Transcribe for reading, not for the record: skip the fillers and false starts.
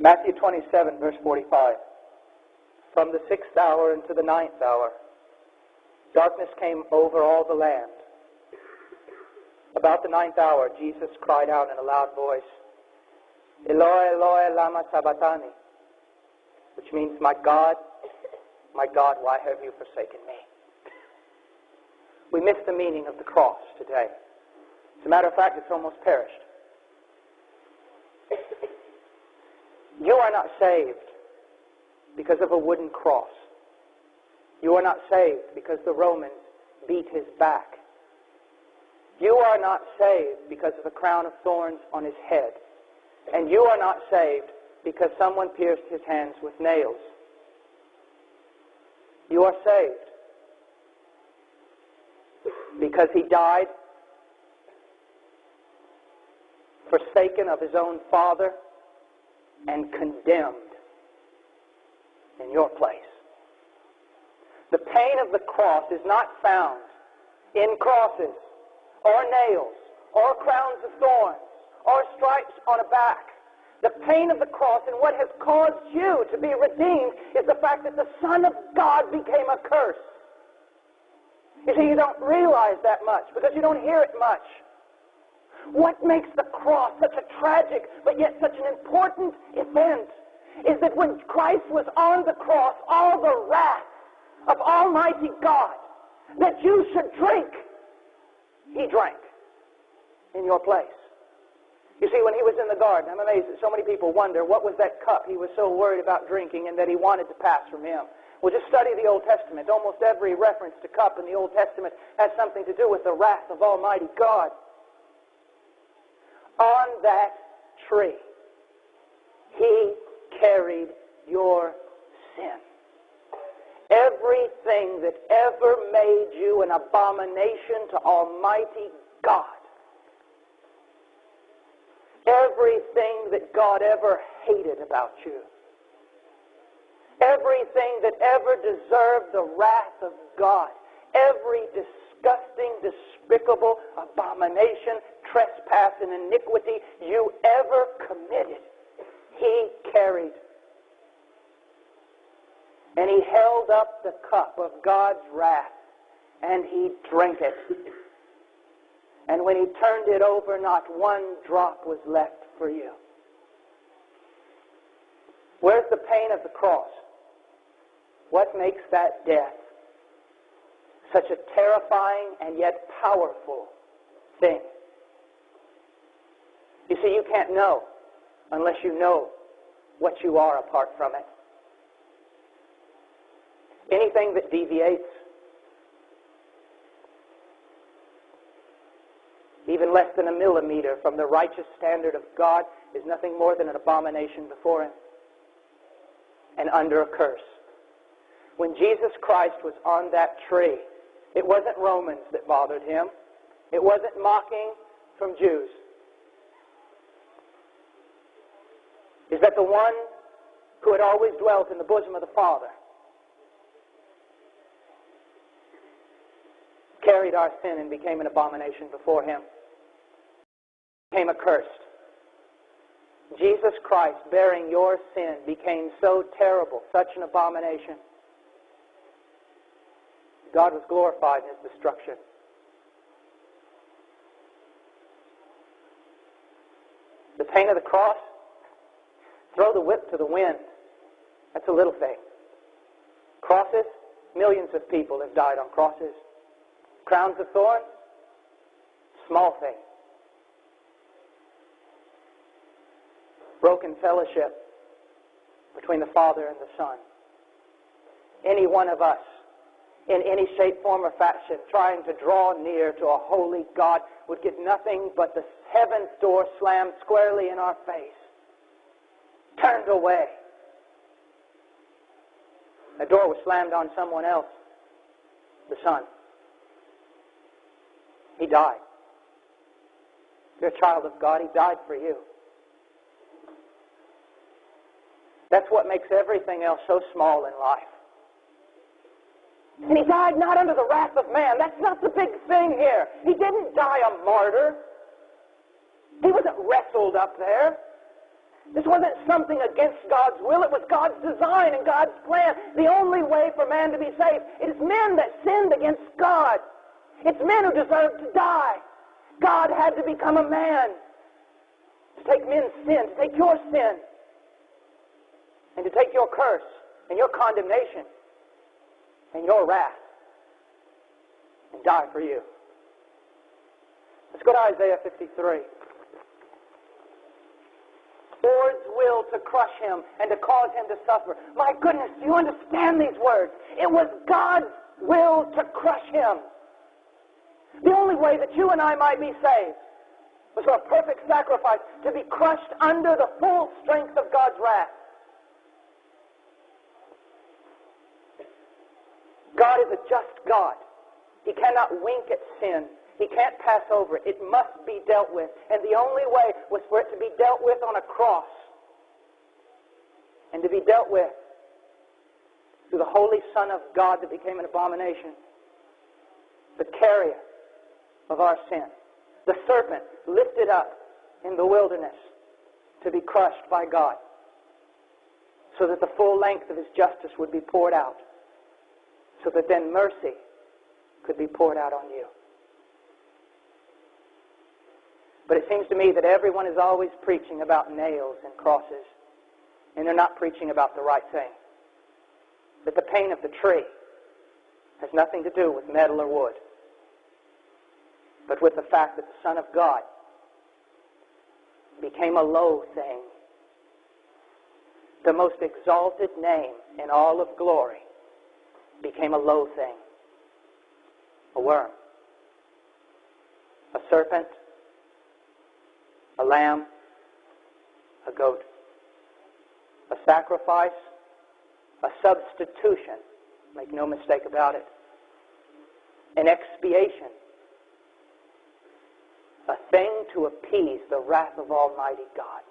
Matthew 27, verse 45. From the 6th hour into the 9th hour, darkness came over all the land. About the 9th hour, Jesus cried out in a loud voice, Eloi, Eloi, lama sabachthani, which means, my God, why have you forsaken me? We miss the meaning of the cross today. As a matter of fact, it's almost perished. You are not saved because of a wooden cross. You are not saved because the Romans beat his back. You are not saved because of a crown of thorns on his head. And you are not saved because someone pierced his hands with nails. You are saved because he died, forsaken of his own Father, and condemned in your place. The pain of the cross is not found in crosses or nails or crowns of thorns or stripes on a back. The pain of the cross and what has caused you to be redeemed is the fact that the Son of God became a curse. You see, you don't realize that much because you don't hear it much. What makes the cross such a tragic but yet such an important event is that when Christ was on the cross, all the wrath of Almighty God that you should drink, he drank in your place. You see, when he was in the garden, I'm amazed that so many people wonder what was that cup he was so worried about drinking and that he wanted to pass from him. Well, just study the Old Testament. Almost every reference to cup in the Old Testament has something to do with the wrath of Almighty God. On that tree, he carried your sin. Everything that ever made you an abomination to Almighty God, everything that God ever hated about you, everything that ever deserved the wrath of God, every disgusting, despicable abomination, trespass, and iniquity you ever committed, he carried. And he held up the cup of God's wrath, and he drank it. And when he turned it over, not one drop was left for you. Where's the pain of the cross? What makes that death such a terrifying and yet powerful thing? You see, you can't know unless you know what you are apart from it. Anything that deviates, even less than a millimeter from the righteous standard of God, is nothing more than an abomination before him and under a curse. When Jesus Christ was on that tree, it wasn't Romans that bothered him. It wasn't mocking from Jews. Is that the one who had always dwelt in the bosom of the Father carried our sin and became an abomination before him, became accursed. Jesus Christ, bearing your sin, became so terrible, such an abomination. God was glorified in his destruction. The pain of the cross, throw the whip to the wind. That's a little thing. Crosses, millions of people have died on crosses. Crowns of thorns, small thing. Broken fellowship between the Father and the Son. Any one of us, in any shape, form, or fashion, trying to draw near to a holy God would get nothing but the heaven's door slammed squarely in our face. Turned away. The door was slammed on someone else, the Son. He died. You're a child of God. He died for you. That's what makes everything else so small in life. And he died not under the wrath of man. That's not the big thing here. He didn't die a martyr. He wasn't wrestled up there. This wasn't something against God's will. It was God's design and God's plan. The only way for man to be saved. It is men that sinned against God. It's men who deserve to die. God had to become a man to take men's sin, to take your sin, and to take your curse and your condemnation and your wrath and die for you. Let's go to Isaiah 53. Lord's will to crush him and to cause him to suffer. My goodness, do you understand these words? It was God's will to crush him. The only way that you and I might be saved was for a perfect sacrifice to be crushed under the full strength of God's wrath. God is a just God. He cannot wink at sin. He can't pass over it. It must be dealt with. And the only way was for it to be dealt with on a cross. And to be dealt with through the Holy Son of God that became an abomination. The carrier of our sin. The serpent lifted up in the wilderness to be crushed by God. So that the full length of his justice would be poured out. So that then mercy could be poured out on you. But it seems to me that everyone is always preaching about nails and crosses, and they're not preaching about the right thing. That the pain of the tree has nothing to do with metal or wood, but with the fact that the Son of God became a low thing. The most exalted name in all of glory became a low thing. A worm. A serpent. A lamb, a goat, a sacrifice, a substitution, make no mistake about it, an expiation, a thing to appease the wrath of Almighty God.